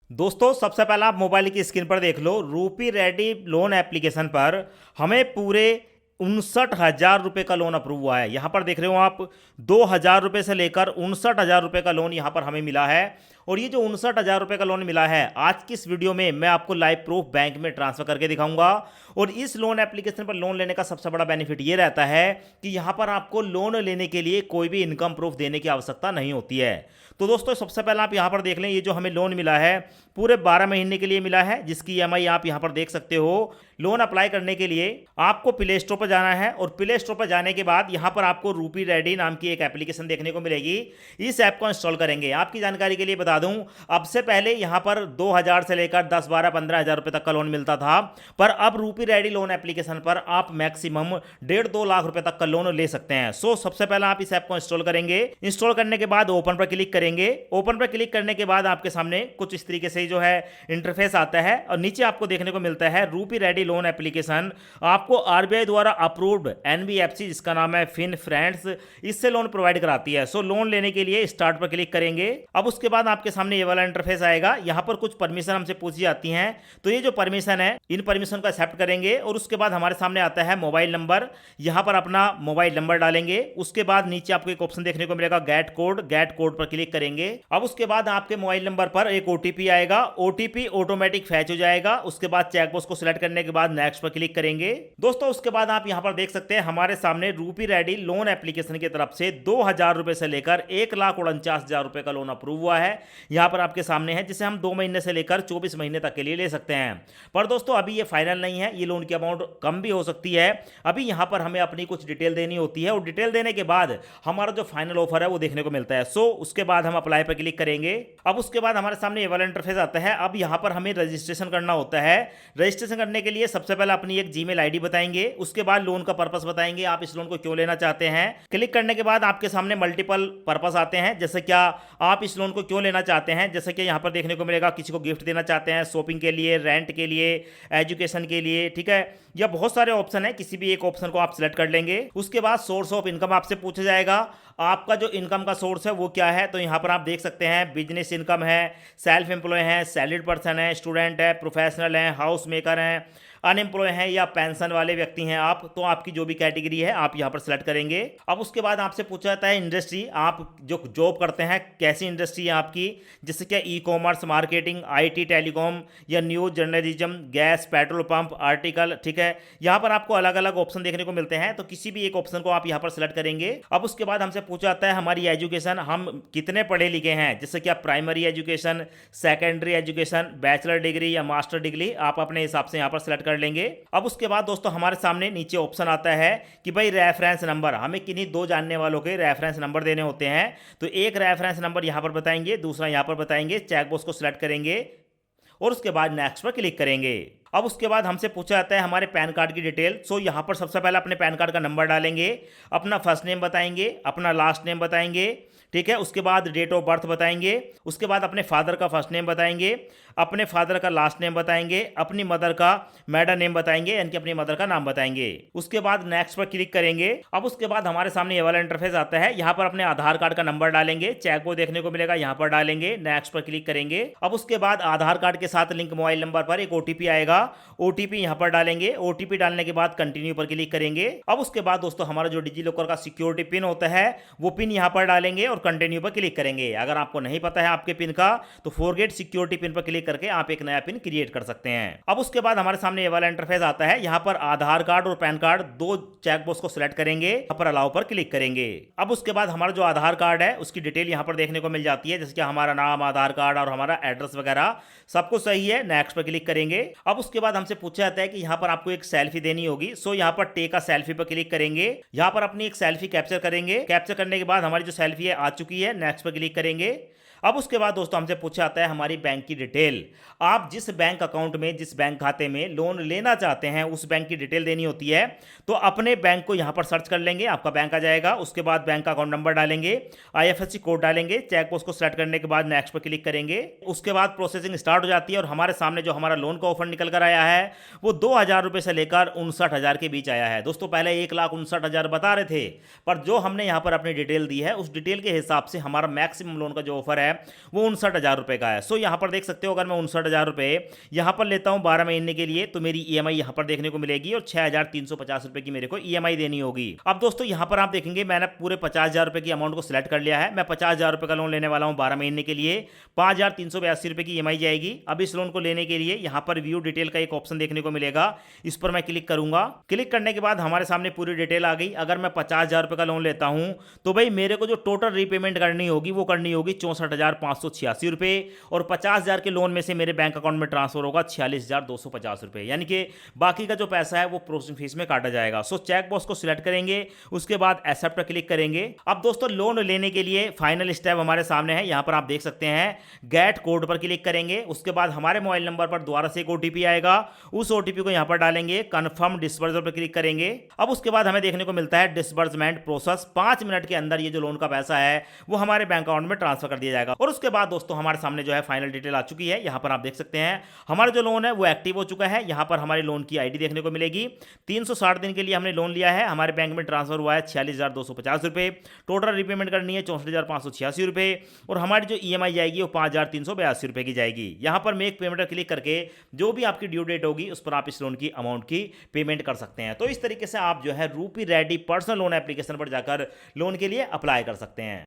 दोस्तों सबसे पहला आप मोबाइल की स्क्रीन पर देख लो, रूपी रेडी लोन एप्लीकेशन पर हमें पूरे 59,000 रुपये का लोन अप्रूव हुआ है। यहाँ पर देख रहे हो आप, 2,000 रुपये से लेकर 59,000 रुपये का लोन यहाँ पर हमें मिला है। और ये जो 59,000 रुपये का लोन मिला है, आज की इस वीडियो में मैं आपको लाइव प्रूफ बैंक में ट्रांसफर करके दिखाऊंगा। और इस लोन एप्लीकेशन पर लोन लेने का सबसे बड़ा बेनिफिट ये रहता है कि यहाँ पर आपको लोन लेने के लिए कोई भी इनकम प्रूफ देने की आवश्यकता नहीं होती है। तो दोस्तों सबसे पहले आप यहाँ पर देख लें, ये जो हमें लोन मिला है पूरे 12 महीने के लिए मिला है, जिसकी ईएमआई आप यहाँ पर देख सकते हो। लोन अप्लाई करने के लिए आपको प्ले स्टोर पर जाना है और प्ले स्टोर पर जाने के बाद यहाँ पर आपको रूपी रेडी नाम की एक एप्लीकेशन देखने को मिलेगी। इस ऐप को इंस्टॉल करेंगे। आपकी जानकारी के लिए बता दूं, अब से पहले यहाँ पर 2,000 से लेकर 10, 12, 15,000 रुपये तक का लोन मिलता था, पर अब रूपी रेडी लोन एप्लीकेशन पर आप मैक्सिमम 1.5-2 लाख रुपए तक का लोन ले सकते हैं। सो सबसे पहले आप इस ऐप को इंस्टॉल करेंगे। इंस्टॉल करने के बाद ओपन पर क्लिक करेंगे। ओपन पर क्लिक करने के बाद आपके सामने कुछ इस तरीके से जो है इंटरफेस आता है और नीचे आपको देखने को मिलता है रूपी रेडी लोन एप्लीकेशन आपको आरबीआई द्वारा अप्रूव्ड एनबीएफसी, जिसका नाम है फिन फ्रेंड्स, इससे लोन प्रोवाइड कराती है। सो लोन लेने के लिए स्टार्ट पर क्लिक करेंगे। अब उसके बाद आपके सामने ये वाला इंटरफेस आएगा। यहाँ पर कुछ परमिशन हमसे पूछी जाती हैं, तो ये जो परमिशन है इन परमिशन को एक्सेप्ट करेंगे। और उसके बाद हमारे सामने आता है मोबाइल नंबर, यहाँ पर अपना मोबाइल नंबर डालेंगे। उसके बाद नीचे आपको एक ऑप्शन देखने को मिलेगा गेट कोड, गेट कोड पर क्लिक करेंगे। अब उसके बाद आपके मोबाइल नंबर पर एक ओटीपी आएगा, ओटीपी ऑटोमेटिक फैच हो जाएगा। उसके बाद चेकबॉक्स को सिलेक्ट करने के बाद नेक्स्ट पर क्लिक करेंगे। दोस्तों उसके बाद आप यहां पर देख सकते हैं हमारे सामने रूपी रेडी लोन एप्लीकेशन की तरफ से 2,000 रुपए से लेकर 1,49,000 रुपए का लोन अप्रूव हुआ है। यहां पर आपके सामने है, जिसे हम 2 महीने से लेकर 24 महीने तक के लिए ले सकते हैं। पर दोस्तों अभी ये फाइनल नहीं है, ये लोन की अमाउंट कम भी हो सकती है। अभी यहां पर हमें अपनी कुछ डिटेल देनी होती है और डिटेल देने के बाद हमारा जो फाइनल ऑफर है वो देखने को मिलता है। सो उसके बाद हम अप्लाई पर क्लिक करेंगे। अब उसके बाद हमारे सामने ये वाला इंटरफेस आता है। अब यहां पर हमें रजिस्ट्रेशन करना होता है। रजिस्ट्रेशन करने के लिए सबसे पहले अपनी एक जीमेल आईडी बताएंगे। उसके बाद लोन का पर्पस बताएंगे, आप इस लोन को क्यों लेना चाहते हैं। क्लिक करने के बाद आपके सामने मल्टीपल पर्पस आते हैं, जैसे क्या आप इस लोन को क्यों लेना चाहते हैं। जैसे कि यहां पर देखने को मिलेगा, किसी को गिफ्ट देना चाहते हैं, शॉपिंग के लिए, रेंट के लिए, एजुकेशन के लिए, ठीक है, या बहुत सारे ऑप्शन है। किसी भी एक ऑप्शन को आप सिलेक्ट कर लेंगे। उसके बाद सोर्स ऑफ इनकम आपसे पूछा जाएगा, आपका जो इनकम का सोर्स है वो क्या है। तो यहाँ पर आप देख सकते हैं बिजनेस इनकम है, सेल्फ एम्प्लॉय है, सैलरीड पर्सन है, स्टूडेंट है, प्रोफेशनल है, हाउस मेकर हैं, अनएम्प्लॉय हैं या पेंशन वाले व्यक्ति हैं आप, तो आपकी जो भी कैटेगरी है आप यहाँ पर सेलेक्ट करेंगे। अब उसके बाद आपसे पूछा जाता है इंडस्ट्री, आप जो जॉब करते हैं कैसी इंडस्ट्री है आपकी, जैसे क्या e commerce, marketing, IT, telecom या news journalism, gas, petrol pump, article, ठीक है। यहाँ पर आपको अलग अलग ऑप्शन देखने को मिलते हैं, तो किसी भी एक ऑप्शन को आप यहाँ पर सेलेक्ट करेंगे। अब उसके बाद हमसे पूछा जाता है हमारी एजुकेशन, हम कितने पढ़े लिखे हैं, जैसे क्या primary education, secondary education, bachelor degree या मास्टर डिग्री, आप अपने हिसाब से यहाँ पर सेलेक्ट कर लेंगे। अब उसके बाद दोस्तों हमारे सामने नीचे ऑप्शन आता है कि भाई रेफरेंस नंबर, हमें किन्हीं 2 जानने वालों के रेफरेंस नंबर देने होते हैं। तो एक रेफरेंस नंबर यहां पर बताएंगे, दूसरा यहां पर बताएंगे। चेकबॉक्स को सिलेक्ट करेंगे और उसके बाद नेक्स्ट पर क्लिक करेंगे। अब उसके बाद हमसे पूछा जाता है हमारे पैन कार्ड की डिटेल। सो यहाँ पर सबसे पहले अपने पैन कार्ड का नंबर डालेंगे, अपना फर्स्ट नेम बताएंगे, अपना लास्ट नेम बताएंगे, ठीक है। उसके बाद डेट ऑफ बर्थ बताएंगे। उसके बाद अपने फादर का फर्स्ट नेम बताएंगे, अपने फादर का लास्ट नेम बताएंगे, अपनी मदर का मैडर नेम बताएंगे, यानी कि अपनी मदर का नाम बताएंगे। उसके बाद नेक्स्ट पर क्लिक करेंगे। अब उसके बाद हमारे सामने ये वाला इंटरफेस आता है। यहाँ पर अपने आधार कार्ड का नंबर डालेंगे, चेक को देखने को मिलेगा, यहाँ पर डालेंगे, नेक्स्ट पर क्लिक करेंगे। अब उसके बाद आधार कार्ड के साथ लिंक मोबाइल नंबर पर एक ओटीपी आएगा, ओटीपी यहाँ पर डालेंगे। ओटीपी डालने के बाद कंटिन्यू पर क्लिक करेंगे। अब उसके बाद दोस्तों हमारा जो डिजी लॉकर का सिक्योरिटी पिन होता है वो पिन यहाँ पर डालेंगे और कंटिन्यू पर क्लिक करेंगे। अगर आपको नहीं पता है आपके पिन का, तो फॉरगेट सिक्योरिटी पिन पर क्लिक करके आप एक नया पिन क्रिएट कर सकते हैं। अब उसके बाद हमारे सामने ये वाला इंटरफेस आता है। यहाँ पर आधार कार्ड और पैन कार्ड 2 चेकबॉक्स को सिलेक्ट करेंगे, यहाँ पर अलाउ पर क्लिक करेंगे। अब उसके बाद हमारा जो आधार कार्ड है उसकी डिटेल यहाँ पर देखने को मिल जाती है, जैसे कि हमारा नाम, आधार कार्ड और हमारा एड्रेस वगैरह सब कुछ सही है। नेक्स्ट पर क्लिक करेंगे। अब उसके बाद हमसे पूछा जाता है कि यहाँ पर आपको एक सेल्फी देनी होगी। सो यहाँ पर टेक अ सेल्फी पर क्लिक करेंगे। यहाँ पर अपनी एक सेल्फी कैप्चर करेंगे। कैप्चर करने के बाद हमारी जो सेल्फी है आ चुकी है, नेक्स्ट पर क्लिक करेंगे। अब उसके बाद दोस्तों हमसे पूछा जाता है हमारी बैंक की डिटेल। आप जिस बैंक अकाउंट में, जिस बैंक खाते में लोन लेना चाहते हैं उस बैंक की डिटेल देनी होती है। तो अपने बैंक को यहां पर सर्च कर लेंगे, आपका बैंक आ जाएगा। उसके बाद बैंक का अकाउंट नंबर डालेंगे, आईएफएससी कोड डालेंगे, चेकबॉक्स को सेलेक्ट करने के बाद नेक्स्ट पर क्लिक करेंगे। उसके बाद प्रोसेसिंग स्टार्ट हो जाती है और हमारे सामने जो हमारा लोन का ऑफर निकल कर आया है वो 2,000 रुपये से लेकर 59,000 के बीच आया है। दोस्तों पहले 1,59,000 बता रहे थे, पर जो हमने यहाँ पर अपनी डिटेल दी है उस डिटेल के हिसाब से हमारा मैक्सिमम लोन का जो ऑफर है है वो 59,000 रुपये का है। सो यहाँ पर देख सकते हो, अगर मैं 59,000 रुपये यहाँ पर लेता हूँ 12 महीने के लिए तो मेरी EMI यहाँ पर देखने को मिलेगी और 6,350 रुपये की मेरे को EMI देनी होगी। अब दोस्तों यहाँ पर आप देखेंगे मैंने पूरे 50,000 रुपये की अमाउंट को सिलेक्ट कर लिया है। मैं 50,000 रुपये का लोन लेने वाला हूँ 12 महीने के लिए, 5,382 रुपये की EMI जाएगी। अब इस लोन को लेने के लिए यहाँ पर व्यू डिटेल का एक ऑप्शन देखने को मिलेगा, इस पर मैं क्लिक करूंगा। क्लिक करने के बाद हमारे सामने पूरी डिटेल आ गई। अगर मैं 50,000 रुपये का लोन लेता हूं तो भाई मेरे को जो टोटल रीपेमेंट करनी होगी वो करनी होगी 64,586 रुपये, और 50,000 के लोन में से मेरे बैंक अकाउंट में ट्रांसफर होगा 46,250 रुपये, यानी कि बाकी का जो पैसा है वो प्रोसेसिंग फीस में काटा जाएगा। सो चेक बॉक्स को सिलेक्ट करेंगे, उसके बाद एक्सेप्ट पर क्लिक करेंगे। अब दोस्तों लोन लेने के लिए फाइनल स्टेप हमारे सामने है, यहां पर आप देख सकते हैं गेट कोड पर क्लिक करेंगे। उसके बाद हमारे मोबाइल नंबर पर दोबारा से एक OTP आएगा, उस OTP को यहां पर डालेंगे, कंफर्म डिस्बर्समेंट पर क्लिक करेंगे। अब उसके बाद हमें देखने को मिलता है डिस्बर्समेंट प्रोसेस, 5 मिनट के अंदर ये जो लोन का पैसा है वो हमारे बैंक अकाउंट में ट्रांसफर कर दिया जाएगा। और उसके बाद दोस्तों हमारे सामने जो है फाइनल डिटेल आ चुकी है। यहां पर आप देख सकते हैं हमारा जो लोन है वो एक्टिव हो चुका है। यहां पर हमारे लोन की ID देखने को मिलेगी। 360 दिन के लिए हमने लोन लिया है, हमारे बैंक में ट्रांसफर हुआ है 46,250 रुपये, टोटल रीपेमेंट करनी है 64,586 रुपये, और हमारी जो EMI जाएगी वो 5,382 रुपये की जाएगी। यहां पर मेक पेमेंट पर क्लिक करके जो भी आपकी ड्यू डेट होगी उस पर आप इस लोन की अमाउंट की पेमेंट कर सकते हैं। तो इस तरीके से आप जो है रूपी रेडी पर्सनल लोन एप्लीकेशन पर जाकर लोन के लिए अप्लाई कर सकते हैं।